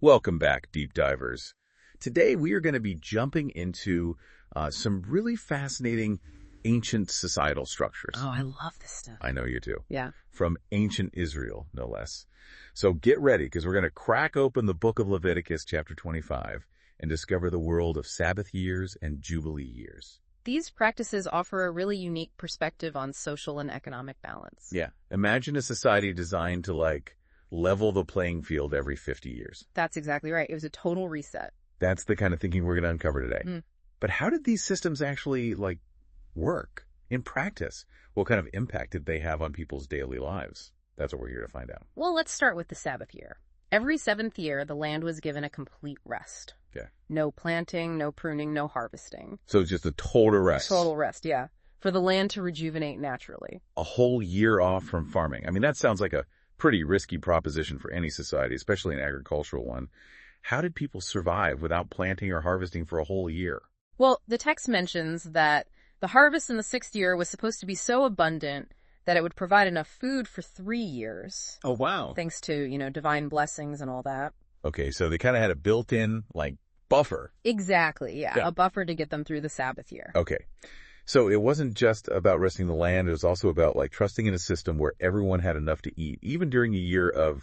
Welcome back, deep divers. Today we are going to be jumping into some really fascinating ancient societal structures. Oh, I love this stuff. I know you do. Yeah. From ancient Israel, no less. So get ready, because we're going to crack open the book of Leviticus, chapter 25, and discover the world of Sabbath years and Jubilee years. These practices offer a really unique perspective on social and economic balance. Yeah. Imagine a society designed to, level the playing field every 50 years. That's exactly right. It was a total reset. That's the kind of thinking we're going to uncover today. Mm. But how did these systems actually, work in practice? What kind of impact did they have on people's daily lives? That's what we're here to find out. Well, let's start with the Sabbath year. Every seventh year, the land was given a complete rest. Okay. No planting, no pruning, no harvesting. So it's just a total rest. Total rest, yeah. For the land to rejuvenate naturally. A whole year off from farming. I mean, that sounds like a pretty risky proposition for any society, especially an agricultural one. How did people survive without planting or harvesting for a whole year? Well, the text mentions that the harvest in the sixth year was supposed to be so abundant that it would provide enough food for 3 years. Oh, wow. Thanks to, divine blessings and all that. Okay, so they kind of had a built-in, buffer. Exactly, yeah. Yeah. A buffer to get them through the Sabbath year. Okay. So it wasn't just about resting the land. It was also about, trusting in a system where everyone had enough to eat, even during a year of,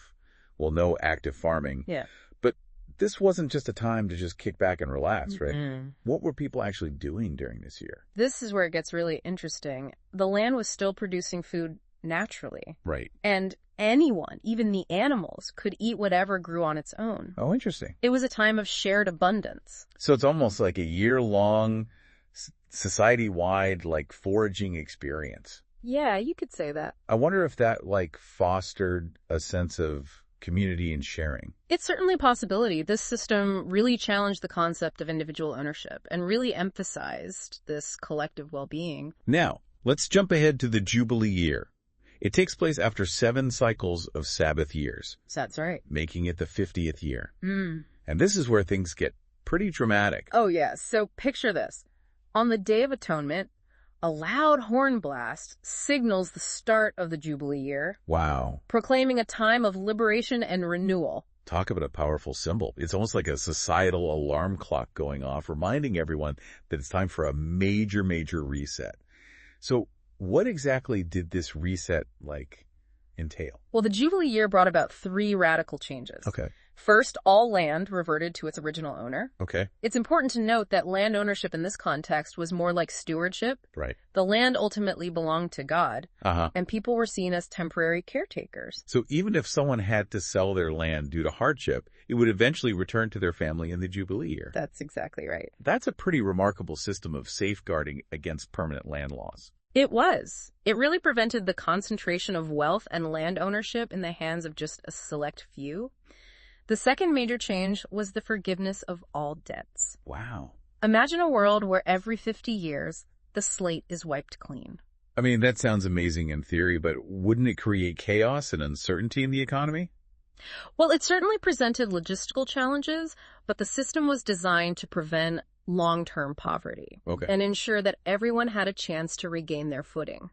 no active farming. Yeah. But this wasn't just a time to just kick back and relax, right? Mm-mm. What were people actually doing during this year? This is where it gets really interesting. The land was still producing food naturally. Right. And anyone, even the animals, could eat whatever grew on its own. Oh, interesting. It was a time of shared abundance. So it's almost like a year-long, society-wide, foraging experience. Yeah, you could say that. I wonder if that, fostered a sense of community and sharing. It's certainly a possibility. This system really challenged the concept of individual ownership and really emphasized this collective well-being. Now, let's jump ahead to the Jubilee year. It takes place after 7 cycles of Sabbath years, So that's right. making it the 50th year. Mm. And this is where things get pretty dramatic. Oh, yeah. So picture this. On the Day of Atonement, a loud horn blast signals the start of the Jubilee year, Wow. proclaiming a time of liberation and renewal. Talk about a powerful symbol. It's almost like a societal alarm clock going off, reminding everyone that it's time for a major, major reset. So what exactly did this reset, entail? Well, the Jubilee year brought about 3 radical changes. Okay. First, all land reverted to its original owner. Okay. It's important to note that land ownership in this context was more like stewardship. Right. The land ultimately belonged to God, Uh-huh. and people were seen as temporary caretakers. So even if someone had to sell their land due to hardship, it would eventually return to their family in the Jubilee year. That's exactly right. That's a pretty remarkable system of safeguarding against permanent land loss. It was. It really prevented the concentration of wealth and land ownership in the hands of just a select few. The second major change was the forgiveness of all debts. Wow. Imagine a world where every 50 years, the slate is wiped clean. I mean, that sounds amazing in theory, but wouldn't it create chaos and uncertainty in the economy? Well, it certainly presented logistical challenges, but the system was designed to prevent long-term poverty Okay. and ensure that everyone had a chance to regain their footing.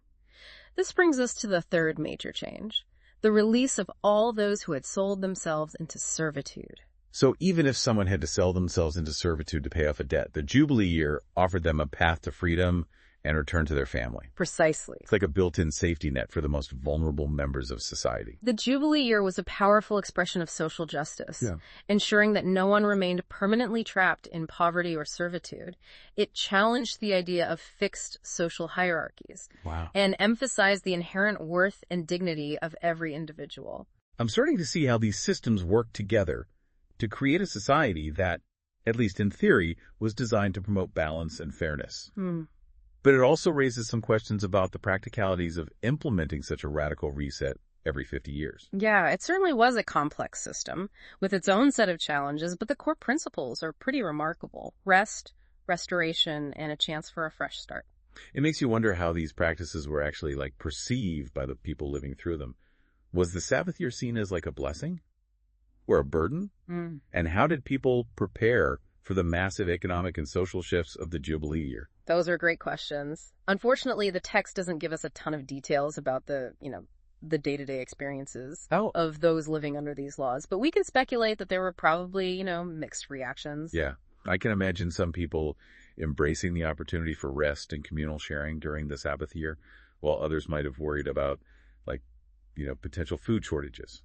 This brings us to the third major change, the release of all those who had sold themselves into servitude. So even if someone had to sell themselves into servitude to pay off a debt, the Jubilee year offered them a path to freedom and return to their family. Precisely. It's like a built-in safety net for the most vulnerable members of society. The Jubilee year was a powerful expression of social justice, Yeah. ensuring that no one remained permanently trapped in poverty or servitude. It challenged the idea of fixed social hierarchies Wow. and emphasized the inherent worth and dignity of every individual. I'm starting to see how these systems work together to create a society that, at least in theory, was designed to promote balance and fairness. But it also raises some questions about the practicalities of implementing such a radical reset every 50 years. Yeah, it certainly was a complex system with its own set of challenges, but the core principles are pretty remarkable. Rest, restoration, and a chance for a fresh start. It makes you wonder how these practices were actually perceived by the people living through them. Was the Sabbath year seen as a blessing or a burden? And how did people prepare for the massive economic and social shifts of the Jubilee year? Those are great questions. Unfortunately, the text doesn't give us a ton of details about the the day-to-day experiences Oh. of those living under these laws, but we can speculate that there were probably, mixed reactions. Yeah, I can imagine some people embracing the opportunity for rest and communal sharing during the Sabbath year, while others might have worried about, potential food shortages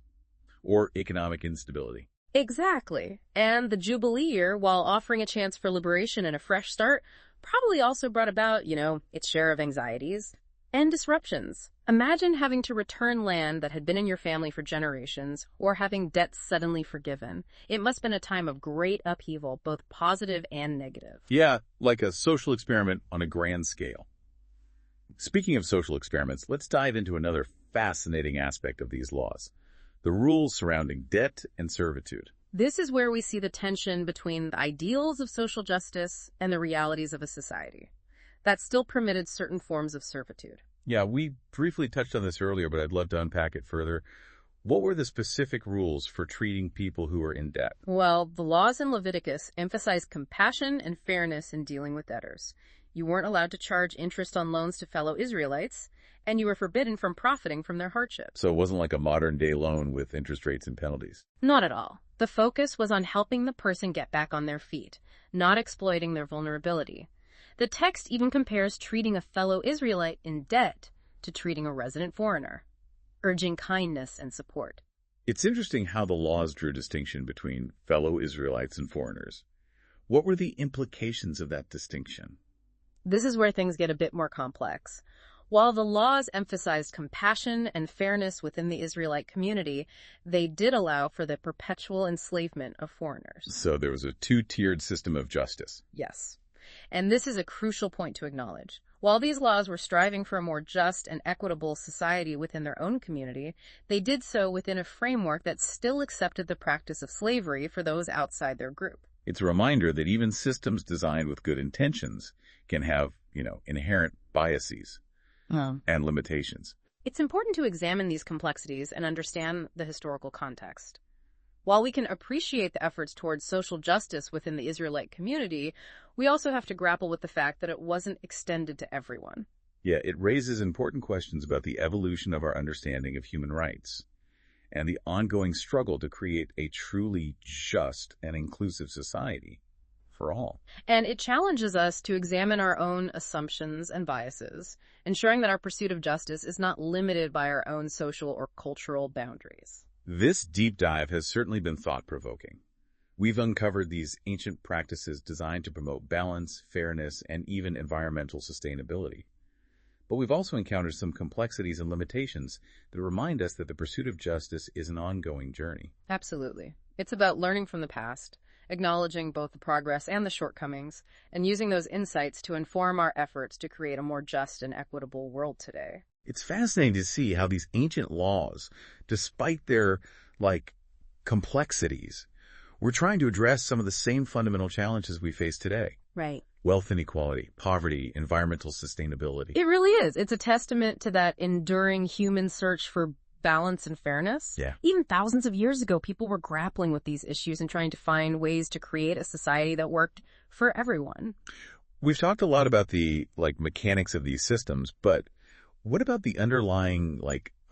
or economic instability. Exactly. And the Jubilee year, while offering a chance for liberation and a fresh start, probably also brought about, its share of anxieties and disruptions. Imagine having to return land that had been in your family for generations, or having debts suddenly forgiven. It must have been a time of great upheaval, both positive and negative. Yeah, like a social experiment on a grand scale. Speaking of social experiments, let's dive into another fascinating aspect of these laws: the rules surrounding debt and servitude. This is where we see the tension between the ideals of social justice and the realities of a society that still permitted certain forms of servitude. Yeah, we briefly touched on this earlier, but I'd love to unpack it further. What were the specific rules for treating people who were in debt? Well, the laws in Leviticus emphasize compassion and fairness in dealing with debtors. You weren't allowed to charge interest on loans to fellow Israelites, and you were forbidden from profiting from their hardship. So it wasn't like a modern-day loan with interest rates and penalties. Not at all. The focus was on helping the person get back on their feet, not exploiting their vulnerability. The text even compares treating a fellow Israelite in debt to treating a resident foreigner, urging kindness and support. It's interesting how the laws drew distinction between fellow Israelites and foreigners. What were the implications of that distinction? This is where things get a bit more complex. While the laws emphasized compassion and fairness within the Israelite community, they did allow for the perpetual enslavement of foreigners. So there was a two-tiered system of justice. Yes. And this is a crucial point to acknowledge. While these laws were striving for a more just and equitable society within their own community, they did so within a framework that still accepted the practice of slavery for those outside their group. It's a reminder that even systems designed with good intentions can have, inherent biases and limitations. It's important to examine these complexities and understand the historical context. While we can appreciate the efforts towards social justice within the Israelite community, we also have to grapple with the fact that it wasn't extended to everyone. Yeah, it raises important questions about the evolution of our understanding of human rights and the ongoing struggle to create a truly just and inclusive society for all. And it challenges us to examine our own assumptions and biases, ensuring that our pursuit of justice is not limited by our own social or cultural boundaries. This deep dive has certainly been thought-provoking. We've uncovered these ancient practices designed to promote balance, fairness, and even environmental sustainability. But we've also encountered some complexities and limitations that remind us that the pursuit of justice is an ongoing journey. Absolutely. It's about learning from the past, acknowledging both the progress and the shortcomings, and using those insights to inform our efforts to create a more just and equitable world today. It's fascinating to see how these ancient laws, despite their, complexities, were trying to address some of the same fundamental challenges we face today. Right. Wealth inequality, poverty, environmental sustainability. It really is. It's a testament to that enduring human search for balance and fairness. Yeah. Even thousands of years ago, people were grappling with these issues and trying to find ways to create a society that worked for everyone. We've talked a lot about the, mechanics of these systems, but what about the underlying,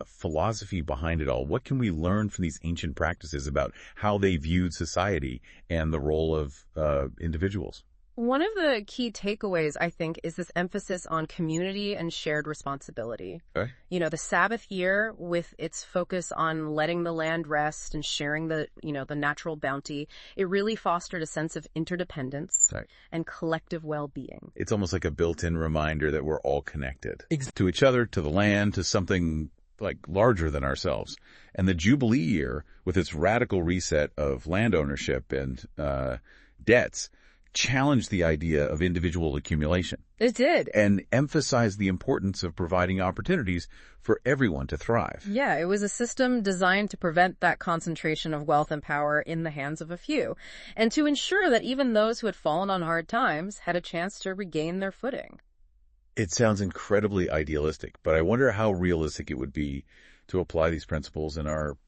philosophy behind it all? What can we learn from these ancient practices about how they viewed society and the role of individuals? One of the key takeaways, I think, is this emphasis on community and shared responsibility. Okay. The Sabbath year, with its focus on letting the land rest and sharing the natural bounty, it really fostered a sense of interdependence and collective well-being. It's almost like a built-in reminder that we're all connected to each other, to the land, to something larger than ourselves. And the Jubilee year, with its radical reset of land ownership and debts, challenged the idea of individual accumulation. It did. And emphasized the importance of providing opportunities for everyone to thrive. Yeah, it was a system designed to prevent that concentration of wealth and power in the hands of a few, and to ensure that even those who had fallen on hard times had a chance to regain their footing. It sounds incredibly idealistic, but I wonder how realistic it would be to apply these principles in our,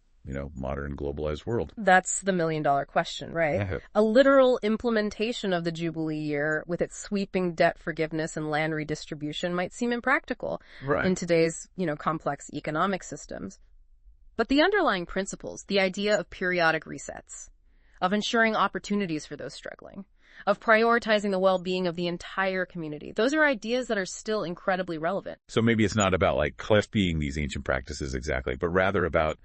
modern globalized world? That's the million-dollar question, right? Yeah. A literal implementation of the Jubilee year with its sweeping debt forgiveness and land redistribution might seem impractical in today's, complex economic systems. But the underlying principles, the idea of periodic resets, of ensuring opportunities for those struggling, of prioritizing the well-being of the entire community, those are ideas that are still incredibly relevant. So maybe it's not about copying these ancient practices exactly, but rather about,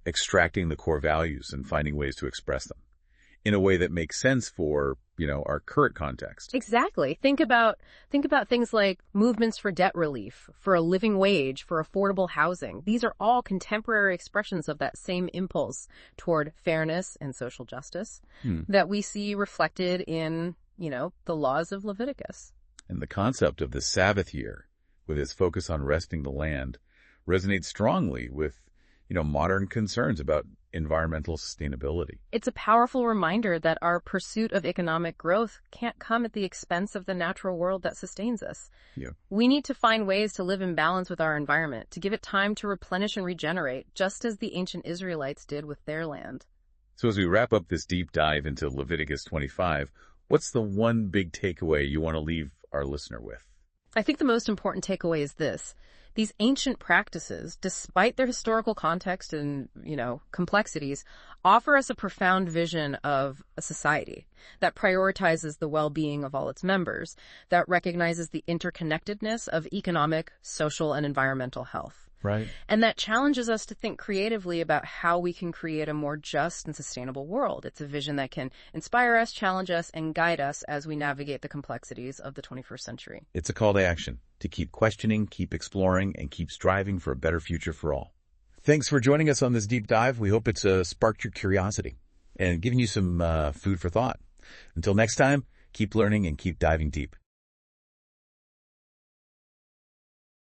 extracting the core values and finding ways to express them in a way that makes sense for, our current context. Exactly. Think about things like movements for debt relief, for a living wage, for affordable housing. These are all contemporary expressions of that same impulse toward fairness and social justice that we see reflected in, the laws of Leviticus. And the concept of the Sabbath year, with its focus on resting the land, resonates strongly with, modern concerns about environmental sustainability. It's a powerful reminder that our pursuit of economic growth can't come at the expense of the natural world that sustains us. Yeah. We need to find ways to live in balance with our environment, to give it time to replenish and regenerate, just as the ancient Israelites did with their land. So as we wrap up this deep dive into Leviticus 25, what's the one big takeaway you want to leave our listener with? I think the most important takeaway is this. These ancient practices, despite their historical context and, complexities, offer us a profound vision of a society that prioritizes the well-being of all its members, that recognizes the interconnectedness of economic, social, and environmental health. Right. And that challenges us to think creatively about how we can create a more just and sustainable world. It's a vision that can inspire us, challenge us, and guide us as we navigate the complexities of the 21st century. It's a call to action, to keep questioning, keep exploring, and keep striving for a better future for all. Thanks for joining us on this deep dive. We hope it's sparked your curiosity and given you some food for thought. Until next time, keep learning and keep diving deep.